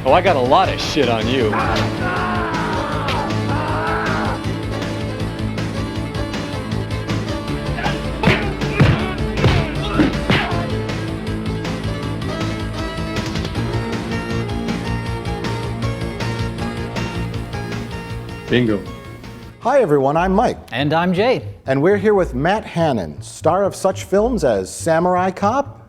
Oh, I got a lot of shit on you. Bingo. Hi everyone, I'm Mike. And I'm Jay. And we're here with Matt Hannon, star of such films as Samurai Cop.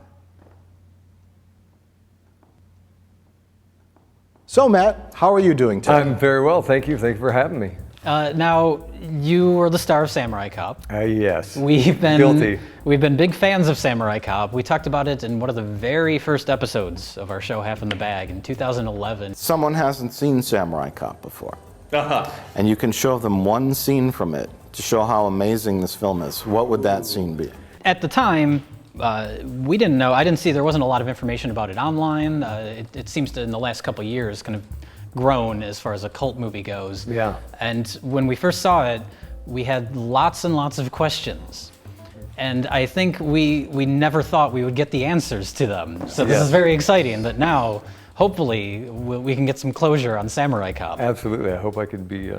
So Matt, how are you doing today? I'm very well, thank you. Thank you for having me. Now, you were the star of Samurai Cop. Yes. We've been Guilty. We've been big fans of Samurai Cop. We talked about it in one of the very first episodes of our show, Half in the Bag, in 2011. Someone hasn't seen Samurai Cop before. And you can show them one scene from it to show how amazing this film is. What would that scene be? At the time, we didn't know. I didn't see there wasn't a lot of information about it online. It seems to, in the last couple of years, kind of grown as far as a cult movie goes. Yeah. And when we first saw it, we had lots and lots of questions. And I think we never thought we would get the answers to them. So this is very exciting that now, hopefully, we can get some closure on Samurai Cop. Absolutely. I hope I could be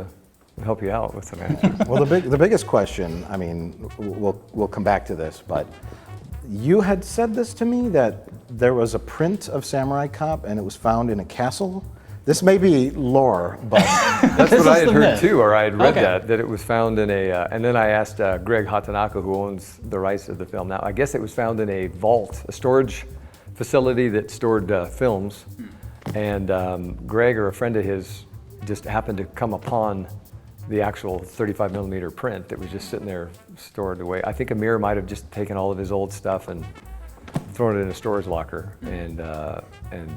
help you out with some answers. Well, the biggest question, I mean, we'll come back to this, but you had said this to me, that there was a print of Samurai Cop and it was found in a castle. This may be lore, but That's what I had heard myth. too, or I had read Okay. that it was found in a, and then I asked Greg Hatanaka, who owns the rights of the film now, I guess it was found in a vault, a storage facility that stored films. And Greg, or a friend of his, just happened to come upon the actual 35 millimeter print that was just sitting there stored away. I think Amir might have just taken all of his old stuff and thrown it in a storage locker, and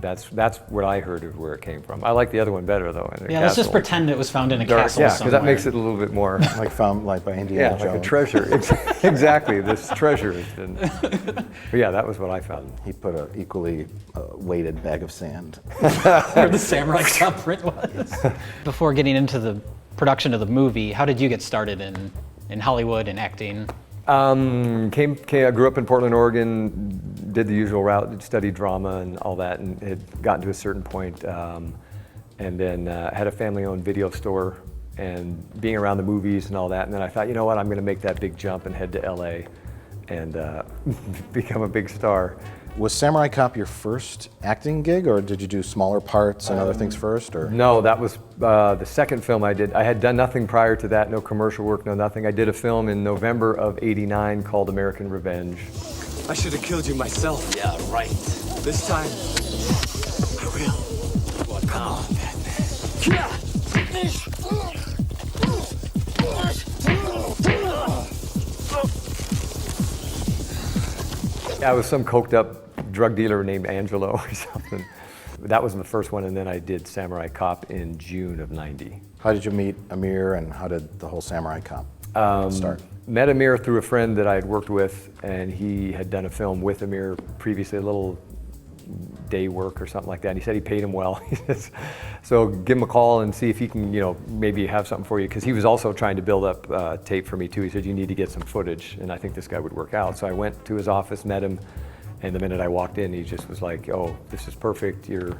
that's what I heard of where it came from. I like the other one better though. In Yeah, let's just pretend it was found in a castle Yeah, somewhere. because that makes it a little bit more. like found like by Indiana Yeah, Jones. like a treasure. Exactly, this treasure has been. But yeah, that was what I found. He put an equally weighted bag of sand. Where the Samurai Cop print was. Before getting into the production of the movie, how did you get started in Hollywood and acting? I grew up in Portland, Oregon, did the usual route, studied drama and all that, and had gotten to a certain point, and then had a family-owned video store, and being around the movies and all that, and then I thought, you know what, I'm going to make that big jump and head to LA and become a big star. Was Samurai Cop your first acting gig, or did you do smaller parts and other things first? Or No, that was the second film I did. I had done nothing prior to that, no commercial work, no nothing. I did a film in November of '89 called American Revenge. I should have killed you myself. Yeah, right. This time, I will. What Come on, I was some coked up drug dealer named Angelo or something. That was the first one, and then I did Samurai Cop in June of '90. how did you meet Amir, and how did the whole Samurai Cop start? Met Amir through a friend that I had worked with, and he had done a film with Amir previously, a little day work or something like that. And he said he paid him well. He says, so give him a call and see if he can, maybe have something for you. Because he was also trying to build up tape for me too. He said, you need to get some footage, and I think this guy would work out. So I went to his office, met him, and the minute I walked in, he just was like, oh, this is perfect. You're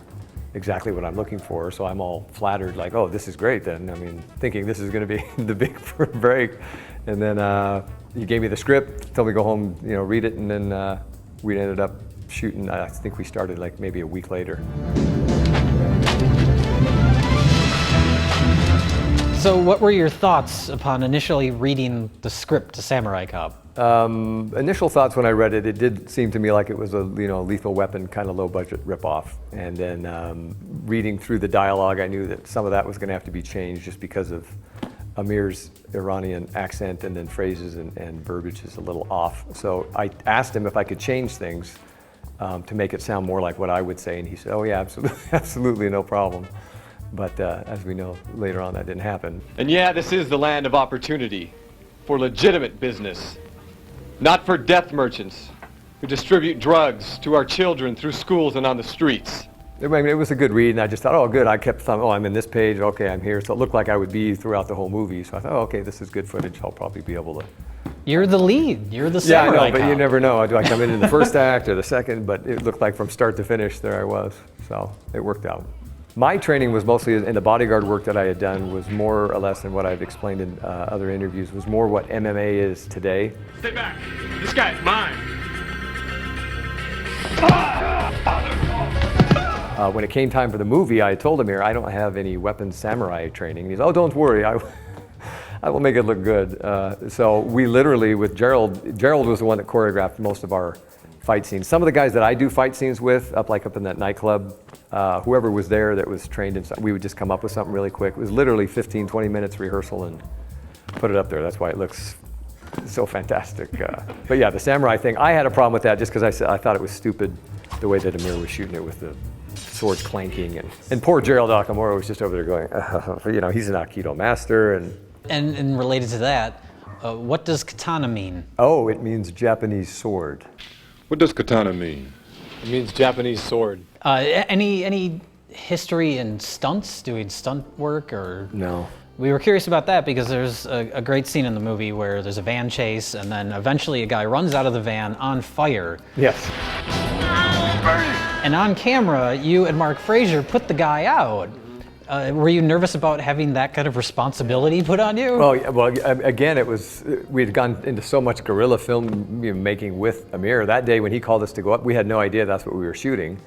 exactly what I'm looking for. So I'm all flattered, like, oh, this is great then. I mean, thinking this is going to be the big break. And then he gave me the script, told me to go home, read it, and then we ended up shooting. I think we started like maybe a week later. So what were your thoughts upon initially reading the script to Samurai Cop? Initial thoughts when I read it, it did seem to me like it was a Lethal Weapon kind of low budget ripoff. And then reading through the dialogue, I knew that some of that was going to have to be changed just because of Amir's Iranian accent, and then phrases and verbiage is a little off. So I asked him if I could change things to make it sound more like what I would say, and he said, oh yeah, absolutely, absolutely, no problem. But as we know, later on that didn't happen. And yeah, this is the land of opportunity for legitimate business, not for death merchants who distribute drugs to our children through schools and on the streets. I mean, it was a good read, and I just thought, oh, good. I kept thinking, oh, I'm in this page. Okay, I'm here. So it looked like I would be throughout the whole movie. So I thought, oh, okay, this is good footage. I'll probably be able to. You're the lead. You're the Yeah, I Samurai know, but Cop. you never know. Do I come in the first act or the second? But it looked like from start to finish, there I was. So it worked out. My training was mostly in the bodyguard work that I had done was more or less than what I've explained in other interviews, was more what MMA is today. Stay back. This guy's mine. When it came time for the movie, I told Amir, I don't have any weapons samurai training. And he's, oh, don't worry, I will make it look good. So we literally, with Gerald was the one that choreographed most of our fight scenes. Some of the guys that I do fight scenes with, up in that nightclub, whoever was there that was trained in, we would just come up with something really quick. It was literally 15, 20 minutes rehearsal and put it up there. That's why it looks so fantastic. But yeah, the samurai thing, I had a problem with that just because I thought it was stupid the way that Amir was shooting it with the swords clanking. And poor Gerald Nakamura was just over there going, you know, he's an Aikido master. And related to that, what does katana mean? Oh, it means Japanese sword. What does katana mean? It means Japanese sword. Any history in stunts, doing stunt work or? No. We were curious about that because there's a great scene in the movie where there's a van chase and then eventually a guy runs out of the van on fire. Yes. And on camera, you and Mark Fraser put the guy out. Were you nervous about having that kind of responsibility put on you? Well, again, we had gone into so much guerrilla film making with Amir. That day when he called us to go up, we had no idea that's what we were shooting.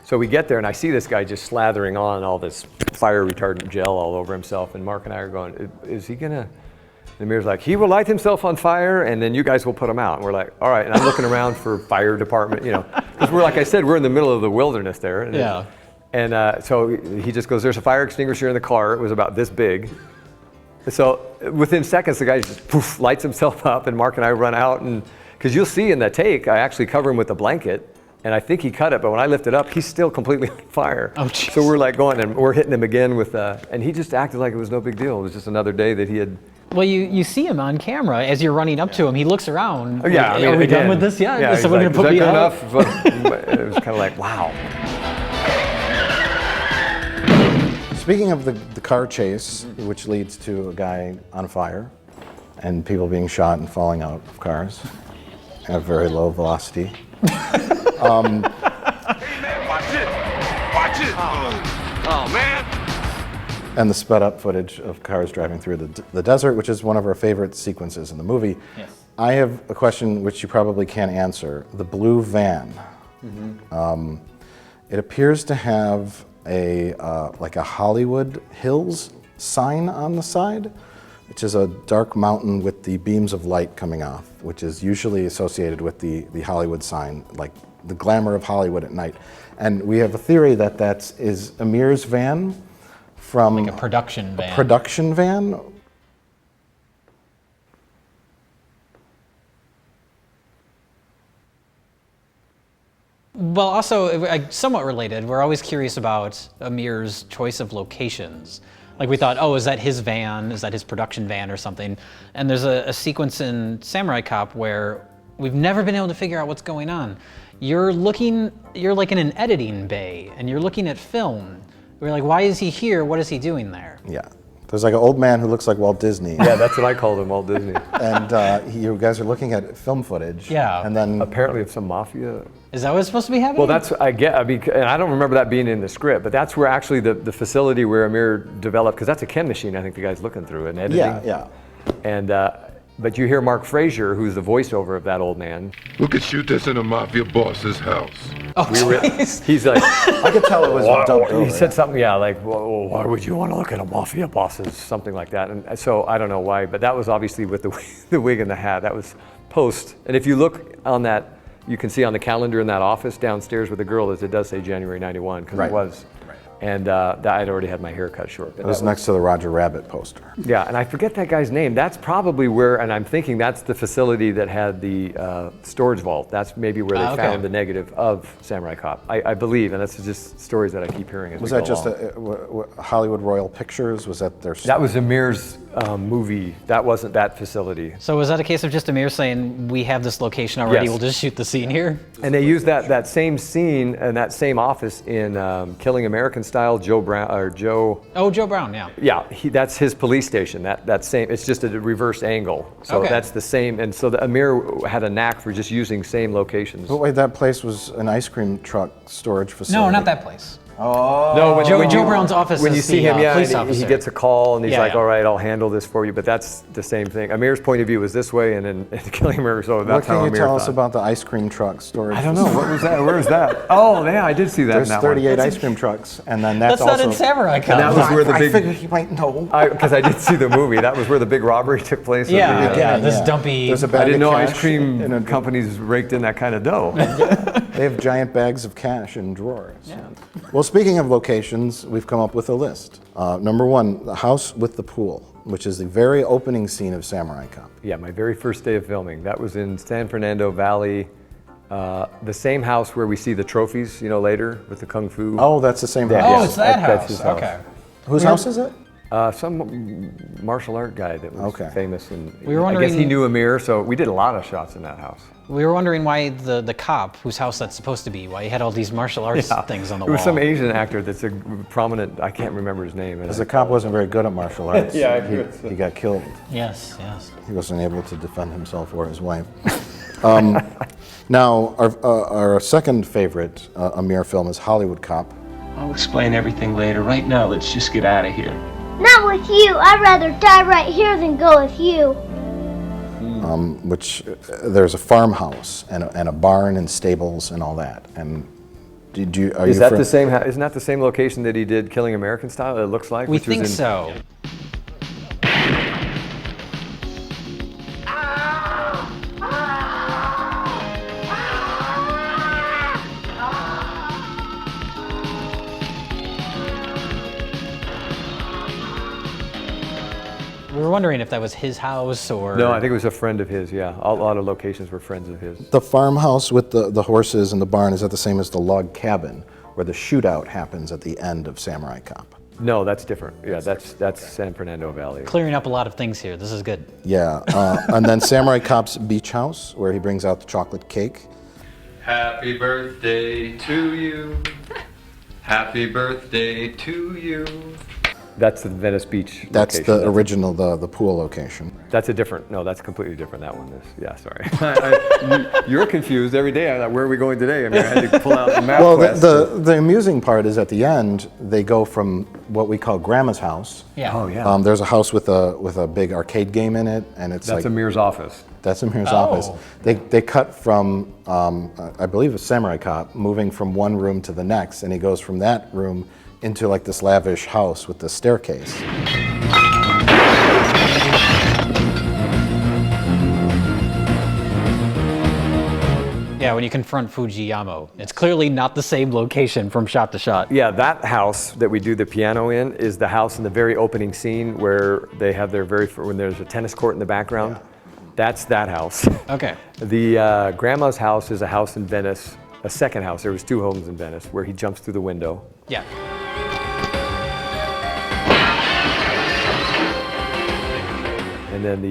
So we get there and I see this guy just slathering on all this fire retardant gel all over himself. And Mark and I are going, is he gonna? And Amir's like, he will light himself on fire and then you guys will put him out. And we're like, all right. And I'm looking around for fire department, you know, because we're, like I said, we're in the middle of the wilderness there. And yeah. And so he just goes, there's a fire extinguisher in the car. It was about this big. So within seconds, the guy just poof, lights himself up and Mark and I run out. And because you'll see in the take, I actually cover him with a blanket. And I think he cut it, but when I lift it up, he's still completely on fire. Oh, geez. So we're like going, and we're hitting him again with, and he just acted like it was no big deal. It was just another day that he had. Well, you see him on camera as you're running up to him. He looks around. Oh, yeah, like, I mean, are we again, done with this yet? Yeah, Is someone like, gonna put me out? is that good enough? It was kind of like, wow. Speaking of the car chase, which leads to a guy on fire and people being shot and falling out of cars at very low velocity. Hey man, watch it! Watch it! Oh man! And the sped up footage of cars driving through the desert, which is one of our favorite sequences in the movie. Yes. I have a question which you probably can't answer. The blue van. Mm-hmm. It appears to have like a Hollywood Hills sign on the side, which is a dark mountain with the beams of light coming off, which is usually associated with the Hollywood sign, like the glamour of Hollywood at night. And we have a theory that is Amir's van from Like a production van. production van. Well, also, somewhat related, we're always curious about Amir's choice of locations. Like we thought, oh, is that his van? Is that his production van or something? And there's a sequence in Samurai Cop where we've never been able to figure out what's going on. You're like in an editing bay and you're looking at film. We're like, why is he here? What is he doing there? Yeah. There's like an old man who looks like Walt Disney. Yeah, that's what I called him, Walt Disney. And you guys are looking at film footage. Yeah. And then Apparently it's some mafia. Is that what's supposed to be happening? Well, that's, and I don't remember that being in the script, but that's where actually the facility where Amir developed, because that's a chem machine I think the guy's looking through and editing. yeah. And, but you hear Mark Fraser, who's the voiceover of that old man. Who could shoot this in a mafia boss's house? Oh, He's like, I could tell it was dubbed over. he said something, yeah, like, well, why would you want to look at a mafia boss's, something like that. And so I don't know why, but that was obviously with the wig and the hat. That was post. And if you look on that, you can see on the calendar in that office downstairs with the girl, it does say January 91, because Right. it was. And I'd already had my hair cut short. It was next to the Roger Rabbit poster. Yeah, and I forget that guy's name. That's probably where, and I'm thinking that's the facility that had the storage vault. That's maybe where they okay. found the negative of Samurai Cop. I believe, and that's just stories that I keep hearing as Was we that go just along. Hollywood Royal Pictures? Was that their? That was Amir's movie. That wasn't that facility. So was that a case of just Amir saying, we have this location already, Yes. we'll just shoot the scene here? And they used that same scene and that same office in Killing American Style. Joe Brown or Joe. Oh, Joe Brown, yeah. Yeah, that's his police station. That same. It's just a reverse angle. So Okay. that's the same. And so Amir had a knack for just using same locations. But wait, that place was an ice cream truck storage facility. No, not that place. No, when Joe Brown's office when is you see the, him, yeah, police and officer. he gets a call and he's Yeah, like, yeah. all right, I'll handle this for you. But that's the same thing. Amir's point of view was this way, and then Killing Amir, so What that's can how you Amir tell us thought. about the ice cream truck storage? I don't know. What was that? Where was that? Oh, yeah, I did see that There's in that 38 one. ice cream trucks, and then that's That's also. not in Samurai Cop. And that was where the I big, figured he might know. because I did see the movie. That was where the big robbery took place. Yeah, Yeah, this yeah. dumpy. There's a I bag didn't of know cash ice cream in a- companies raked in that kind of dough. They have giant bags of cash in drawers. Yeah. Well, speaking of locations, we've come up with a list. Number one, the house with the pool, which is the very opening scene of Samurai Cop. Yeah, my very first day of filming. That was in San Fernando Valley. The same house where we see the trophies, later with the Kung Fu. Oh, that's the same Yeah, house. Oh, yeah. it's that That's house. his house. Okay. Whose house is it? Some martial art guy that was Okay. famous, and We were I guess he wondering- knew Amir, so we did a lot of shots in that house. We were wondering why the cop, whose house that's supposed to be, why he had all these martial arts things on the There wall. was some Asian actor that's a prominent. I can't remember his name. Because the cop wasn't very good at martial arts. Yeah, I agree with that. He got killed. Yes, yes. He wasn't able to defend himself or his wife. Now, our second favorite Amir film is Hollywood Cop. I'll explain everything later. Right now, let's just get out of here. Not with you. I'd rather die right here than go with you. Which there's a farmhouse and a barn and stables and all that. And are Is you that fam- the same? Isn't that the same location that he did Killing American Style? It looks like. We which was think in- so. We were wondering if that was his house or. No, I think it was a friend of his. Yeah, a lot of locations were friends of his. The farmhouse with the horses and the barn, is that the same as the log cabin where the shootout happens at the end of Samurai Cop? No, that's different. Yeah, that's San Fernando Valley. Clearing up a lot of things here. This is good. Yeah, and then Samurai Cop's beach house where he brings out the chocolate cake. Happy birthday to you. Happy birthday to you. That's the Venice Beach. That's location. the original, the pool location. That's a different. No, that's completely different. That one is. Yeah, sorry. You're confused every day. I'm like, where are we going today? I mean, I had to pull out the map. Well, quest. the amusing part is at the end, they go from what we call Grandma's house. Yeah. Oh yeah. There's a house with a big arcade game in it, and it's That's like Amir's office. that's Amir's Oh. office. They cut from I believe a Samurai Cop moving from one room to the next, and he goes from that room into like this lavish house with the staircase. Yeah, when you confront Fujiyama, it's clearly not the same location from shot to shot. Yeah, that house that we do the piano in is the house in the very opening scene where they have their when there's a tennis court in the background. That's that house. Okay. The grandma's house is a house in Venice, a second house. There was two homes in Venice where he jumps through the window. Yeah. And then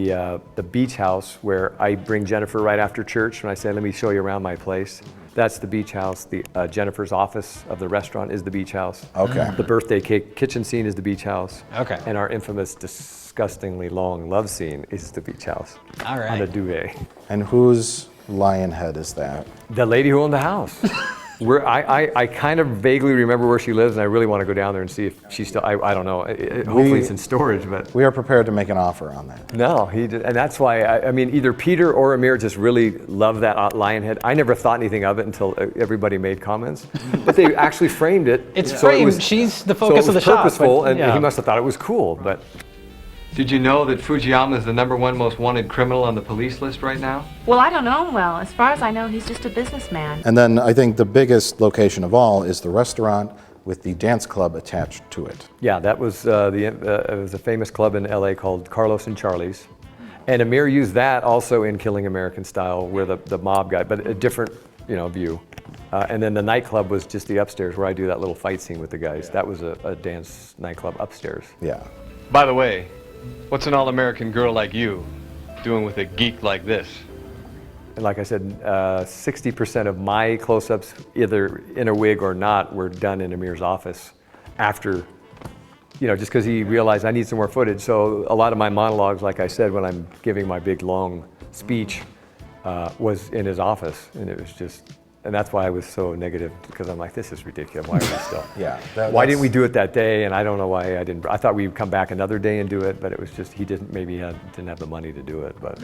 the beach house where I bring Jennifer right after church when I say, let me show you around my place. That's the beach house. The Jennifer's office of the restaurant is the beach house. Okay. The birthday cake kitchen scene is the beach house. Okay. And our infamous, disgustingly long love scene is the beach house. All right. On a duvet. And whose lion head is that? The lady who owned the house. I kind of vaguely remember where she lives, and I really want to go down there and see if she's still. I don't know. Hopefully it's in storage, but. We are prepared to make an offer on that. No, he did, and that's why I mean either Peter or Amir just really love that lion head. I never thought anything of it until everybody made comments, but they actually framed it. It's so it framed. was- She's the so focus it of was the shot. purposeful, but- and yeah. he must have thought it was cool. But Did you know that Fujiyama is the #1 most wanted criminal on the police list right now? Well, I don't know him well. As far as I know, he's just a businessman. And then I think the biggest location of all is the restaurant with the dance club attached to it. yeah, that was it was a famous club in L.A. called Carlos and Charlie's, and Amir used that also in Killing American Style, where the mob guy, but a different view. And then the nightclub was just the upstairs where I do that little fight scene with the guys. That was a dance nightclub upstairs. Yeah. By the way, what's an all-American girl like you doing with a geek like this? And like I said, 60% of my close-ups, either in a wig or not, were done in Amir's office after, just because he realized I need some more footage. So a lot of my monologues, like I said, when I'm giving my big long speech, was in his office, and it was just And that's why I was so negative, because I'm like, this is ridiculous. Why are we still? Yeah. Why didn't we do it that day? And I don't know why I didn't. I thought we'd come back another day and do it, but it was just he didn't. Maybe he didn't have the money to do it. But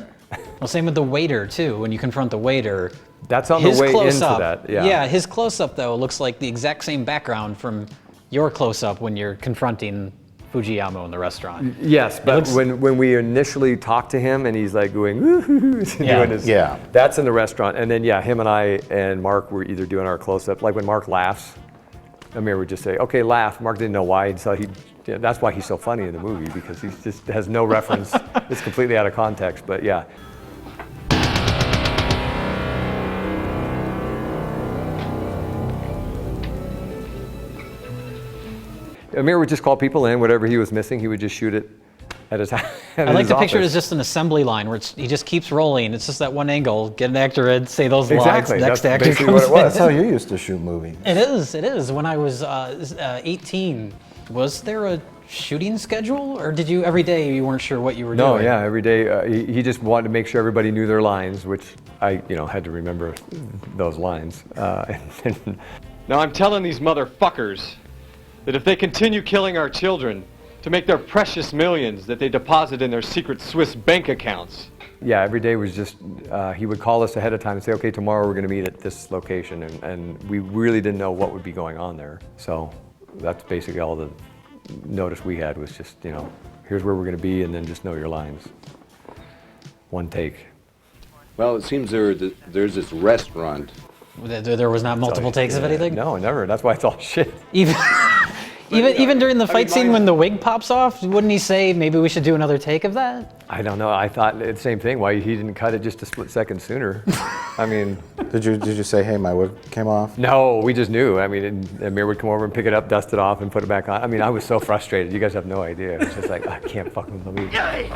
Well, same with the waiter too. When you confront the waiter, that's on the way into close-up, that. Yeah, his close-up though looks like the exact same background from your close-up when you're confronting Fujiyama in the restaurant. Yes, but when we initially talked to him and he's like going, woo-hoo-hoo, doing his, that's in the restaurant. And then him and I and Mark were either doing our close-up, like when Mark laughs, Amir would just say, okay, laugh. Mark didn't know why, so that's why he's so funny in the movie, because he just has no reference. It's completely out of context, but yeah. Amir would just call people in, whatever he was missing, he would just shoot it at his house. I like to picture it as just an assembly line where he just keeps rolling. It's just that one angle. Get an actor in, say those lines. Next actor basically comes what it was. That's how you used to shoot movies. It is. When I was 18, was there a shooting schedule, or did you every day you weren't sure what you were doing? No, yeah, every day. He just wanted to make sure everybody knew their lines, which I, had to remember those lines. Now I'm telling these motherfuckers that if they continue killing our children to make their precious millions that they deposit in their secret Swiss bank accounts. Yeah, every day was just, he would call us ahead of time and say, okay, tomorrow we're going to meet at this location, and we really didn't know what would be going on there. So that's basically all the notice we had was just, here's where we're going to be, and then just know your lines. One take. Well, it seems there's this restaurant. There was not multiple takes of anything? No, never. That's why it's all shit. Even during the fight scene when the wig pops off, wouldn't he say, maybe we should do another take of that? I don't know. I thought the same thing. Why he didn't cut it just a split second sooner? I mean, did you say, hey, my wig came off? No, we just knew. I mean, Amir would come over and pick it up, dust it off, and put it back on. I mean, I was so frustrated. You guys have no idea. It was just like, I can't fucking believe it.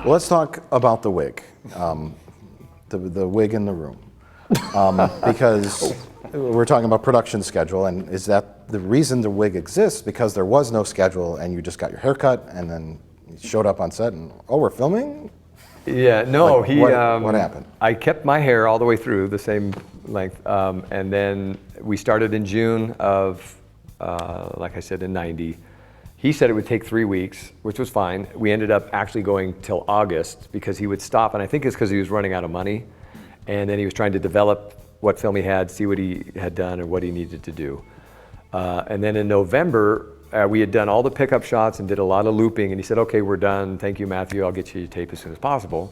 Well, let's talk about the wig. The wig in the room. Because we're talking about production schedule, and is that the reason the wig exists? Because there was no schedule, and you just got your hair cut, and then you showed up on set, and we're filming? Yeah, no, what happened? I kept my hair all the way through the same length, and then we started in June of, like I said, in '90. He said it would take 3 weeks, which was fine. We ended up actually going till August because he would stop, and I think it's because he was running out of money, and then he was trying to develop what film he had, see what he had done or what he needed to do. And then in November, we had done all the pickup shots and did a lot of looping, and he said, okay, we're done. Thank you, Matthew. I'll get you your tape as soon as possible.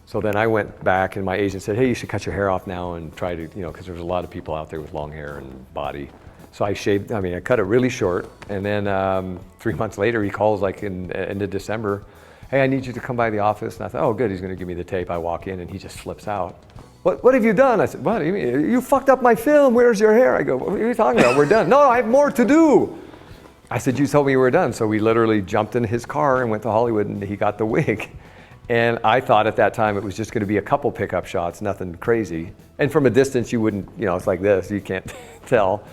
So then I went back, and my agent said, hey, you should cut your hair off now and try to, because there was a lot of people out there with long hair and body. So I cut it really short, and then 3 months later, he calls like in end of December, hey, I need you to come by the office. And I thought, oh, good, he's gonna give me the tape. I walk in, and he just flips out. What have you done? I said, what do you mean? You fucked up my film. Where's your hair? I go, what are you talking about? We're done. No, I have more to do. I said, you told me you were done. So we literally jumped in his car and went to Hollywood, and he got the wig. And I thought at that time it was just going to be a couple pickup shots, nothing crazy. And from a distance, you wouldn't, it's like this, you can't tell.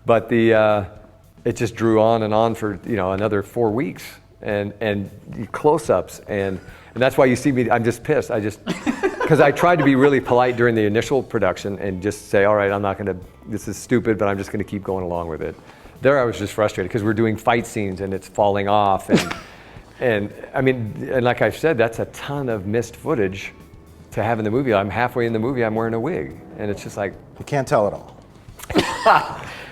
But it just drew on and on for, another 4 weeks. And close-ups, and that's why you see me, I'm just pissed. Because I tried to be really polite during the initial production and just say, all right, this is stupid, but I'm just gonna keep going along with it. There I was just frustrated because we're doing fight scenes and it's falling off. And like I've said, that's a ton of missed footage to have in the movie. I'm halfway in the movie, I'm wearing a wig. And it's just like. You can't tell it all.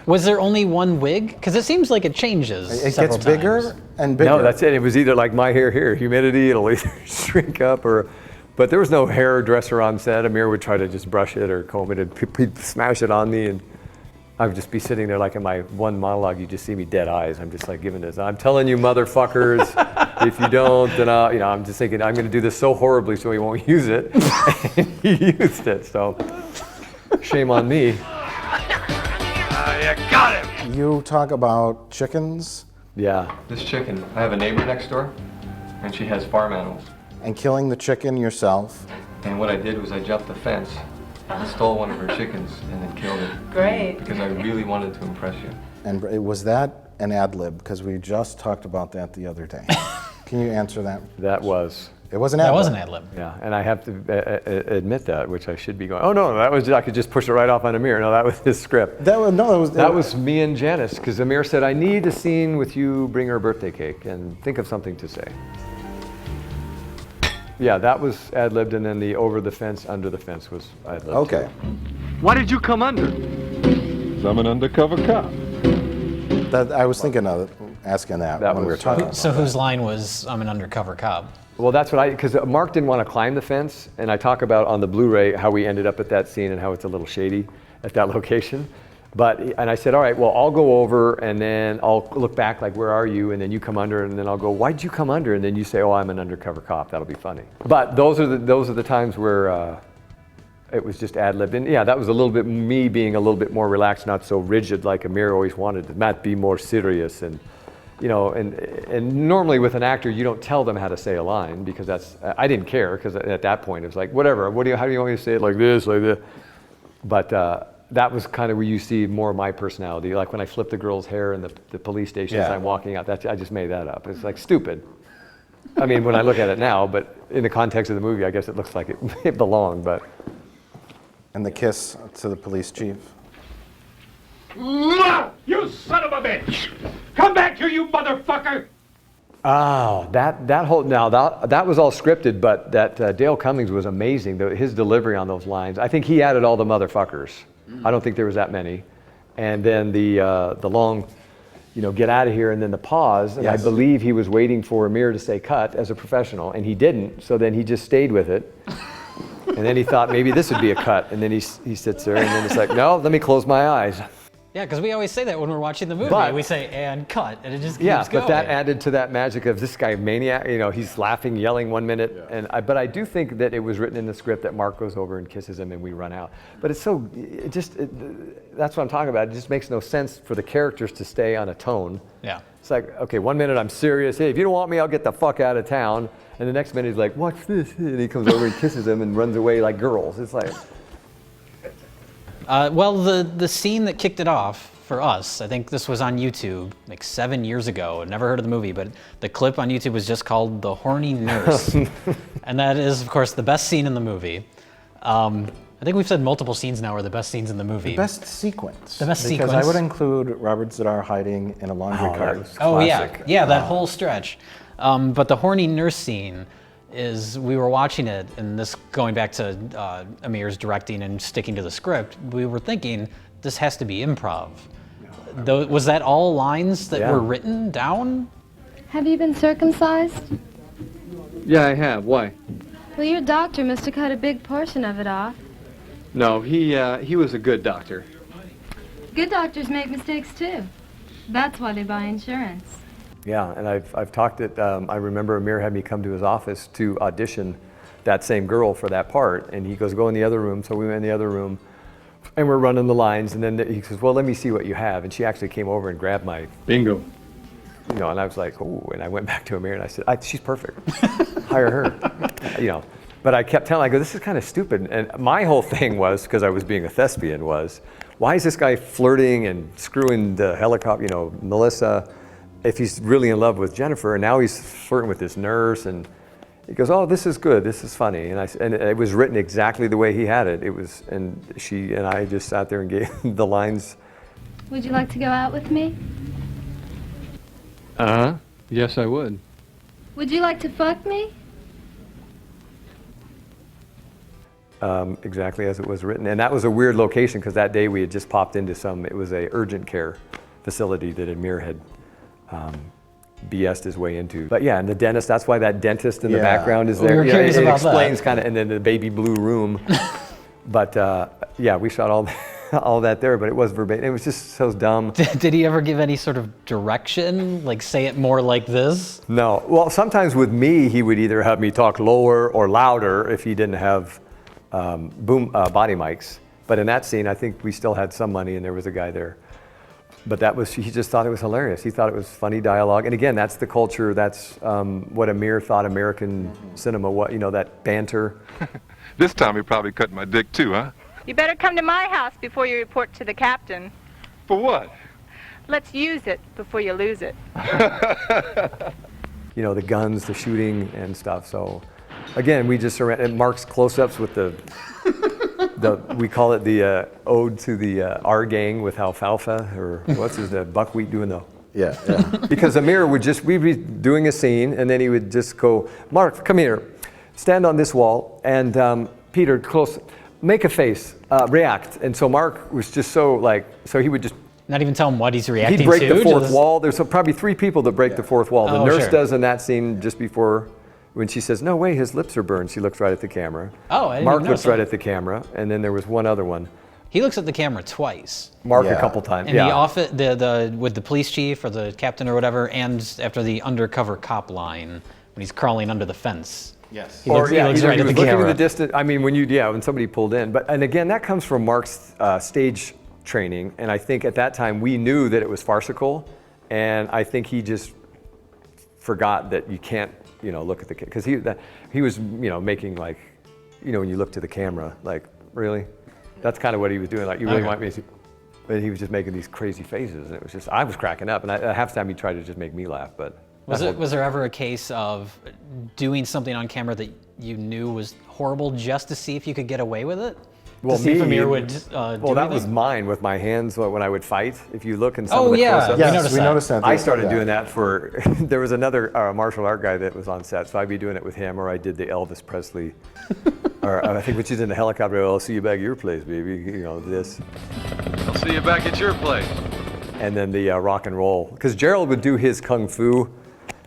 Was there only one wig? Because it seems like it changes. It gets bigger and bigger. No, that's it. It was either like my hair here, humidity, it'll either shrink up but there was no hairdresser on set. Amir would try to just brush it or comb it, and he'd smash it on me, and I would just be sitting there like in my one monologue, you just see me dead eyes. I'm just like giving this, I'm telling you motherfuckers, if you don't, then I'm just thinking, I'm gonna do this so horribly so he won't use it. And he used it, so shame on me. You got him! You talk about chickens. Yeah. This chicken, I have a neighbor next door, and she has farm animals. And killing the chicken yourself. And what I did was I jumped the fence and stole one of her chickens and then killed it. Great. Because I really wanted to impress you. And was that an ad lib? Because we just talked about that the other day. Can you answer that? That was. It wasn't That ad-lib. wasn't ad lib. Yeah, and I have to admit that, which I should be going, oh no, that was I could just push it right off on Amir. No, that was his script. That was me and Janice, because Amir said, I need a scene with you, bring her a birthday cake, and think of something to say. Yeah, that was ad-libbed, and then the over the fence, under the fence was ad-libbed. Okay. Why did you come under? I'm an undercover cop. I was thinking of asking that when we were talking about So whose line was, I'm an undercover cop? Well, that's what because Mark didn't want to climb the fence, and I talk about on the Blu-ray how we ended up at that scene and how it's a little shady at that location. And I said, all right, well, I'll go over and then I'll look back like, where are you? And then you come under, and then I'll go, why'd you come under? And then you say, oh, I'm an undercover cop. That'll be funny. But those are the times where it was just ad-libbed. And yeah, that was a little bit me being a little bit more relaxed, not so rigid like Amir always wanted. Matt be more serious, and you know, and normally with an actor, you don't tell them how to say a line, because I didn't care, because at that point it was like, whatever, how do you want me to say it, like this, like that? But that was kind of where you see more of my personality. Like when I flip the girl's hair in the police station as I'm walking out, I just made that up. It's like stupid. I mean, when I look at it now, but in the context of the movie, I guess it looks like it belonged, but. And the kiss to the police chief. You son of a bitch! Come back here, you motherfucker! Oh, that whole, now that was all scripted, but that Dale Cummings was amazing. His delivery on those lines. I think he added all the motherfuckers. I don't think there was that many. And then the long, get out of here, and then the pause. And I believe he was waiting for Amir to say cut as a professional, and he didn't. So then he just stayed with it. And then he thought maybe this would be a cut. And then he sits there, and then it's like, no, let me close my eyes. Yeah, because we always say that when we're watching the movie. We say, and cut, and it just keeps going. But that added to that magic of this guy maniac. He's laughing, yelling 1 minute. Yeah. But I do think that it was written in the script that Mark goes over and kisses him and we run out. But it's so, that's what I'm talking about. It just makes no sense for the characters to stay on a tone. Yeah. It's like, okay, 1 minute I'm serious. Hey, if you don't want me, I'll get the fuck out of town. And the next minute he's like, watch this. And he comes over and kisses him and runs away like girls. It's like. Well, the scene that kicked it off for us, I think this was on YouTube like 7 years ago. Never heard of the movie, but the clip on YouTube was just called The Horny Nurse. And that is, of course, the best scene in the movie. I think we've said multiple scenes now are the best scenes in the movie. The best sequence. The best sequence. Because I would include Robert Zadar hiding in a laundry cart. Oh, yeah, that whole stretch. But the Horny Nurse scene is, we were watching it, and this going back to Amir's directing and sticking to the script, we were thinking, this has to be improv. Was that all lines that were written down? Have you been circumcised? Yeah, I have. Why? Well, your doctor must have cut a big portion of it off. No, he was a good doctor. Good doctors make mistakes too. That's why they buy insurance. Yeah, and I've talked it. I remember Amir had me come to his office to audition that same girl for that part, and he goes, go in the other room. So we went in the other room, and we're running the lines, and then he says, well, let me see what you have. And she actually came over and grabbed my bingo. And I was like, oh, and I went back to Amir and I said, she's perfect. Hire her. But I kept telling, I go, this is kind of stupid. And my whole thing was, because I was being a thespian, was, why is this guy flirting and screwing the helicopter, Melissa, if he's really in love with Jennifer, and now he's flirting with this nurse, and he goes, oh, this is good, this is funny. And it was written exactly the way he had it. And she and I just sat there and gave the lines. Would you like to go out with me? Yes, I would. Would you like to fuck me? Exactly as it was written. And that was a weird location, because that day we had just popped into it was a urgent care facility that Amir had BS'd his way into. But yeah, and the dentist, that's why that dentist in the background is there. We were curious it about explains that. kind of, and then the baby blue room. But yeah, we shot all that there, but it was verbatim. It was just so dumb. Did he ever give any sort of direction? Like say it more like this? No. Well, sometimes with me, he would either have me talk lower or louder if he didn't have body mics. But in that scene, I think we still had some money, and there was a guy there. But he just thought it was hilarious. He thought it was funny dialogue. And again, that's the culture, that's what Amir thought American cinema was, that banter. This time he probably cut my dick too, huh? You better come to my house before you report to the captain. For what? Let's use it before you lose it. The guns, the shooting and stuff. So again, we just and Mark's close-ups with the we call it the ode to the R gang with alfalfa, or what's his buckwheat doing the. Yeah. Because Amir we'd be doing a scene, and then he would just go, Mark, come here, stand on this wall, and Peter, close, make a face, react. And so Mark was just so he would just. Not even tell him what he's reacting to? He'd break the fourth wall. There's probably 3 people that break the fourth wall. The nurse does in that scene just before, when she says, no way, his lips are burned, she looks right at the camera. Oh, I didn't Mark even looks notice right that. at the camera, and then there was one other one. He looks at the camera twice. Mark a couple times, And the with the police chief or the captain or whatever, and after the undercover cop line, when he's crawling under the fence. Yes. He looks right at the looking camera. at the distance. I mean, when somebody pulled in. And again, that comes from Mark's stage training, and I think at that time we knew that it was farcical, and I think he just forgot that you can't, look at the, because he was, making like, when you look to the camera, like, really? That's kind of what he was doing, like, you really want me to, but he was just making these crazy faces, and it was just, I was cracking up, and half the time he tried to just make me laugh, but. Was there ever a case of doing something on camera that you knew was horrible just to see if you could get away with it? Well, to see if Amir would do that was mine with my hands when I would fight. If you look in some of the close-ups. Yes, we noticed that. I started doing that for, there was another martial art guy that was on set, so I'd be doing it with him, or I did the Elvis Presley, or I think when she's in the helicopter, I'll see you back at your place, baby, this. I'll see you back at your place. And then the rock and roll, because Gerald would do his kung fu,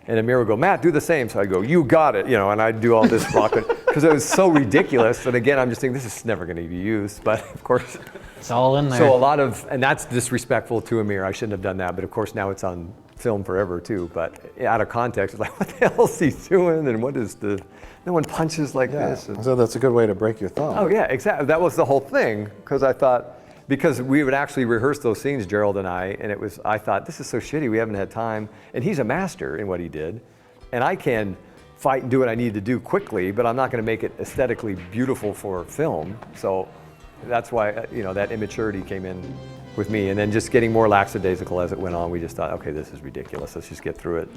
and Amir would go, Matt, do the same. So I'd go, you got it, and I'd do all this rock, because it was so ridiculous. And again, I'm just thinking, this is never going to be used, but of course. It's all in there. So a lot of, and that's disrespectful to Amir. I shouldn't have done that, but of course now it's on film forever too. But out of context, it's like, what the hell is he doing? And what is no one punches like this. And, so that's a good way to break your thumb. Oh yeah, exactly. That was the whole thing, because I thought, because we would actually rehearse those scenes, Gerald and I thought, this is so shitty, we haven't had time. And he's a master in what he did. And I can fight and do what I need to do quickly, but I'm not going to make it aesthetically beautiful for film. So that's why, that immaturity came in with me. And then just getting more lackadaisical as it went on, we just thought, okay, this is ridiculous, let's just get through it.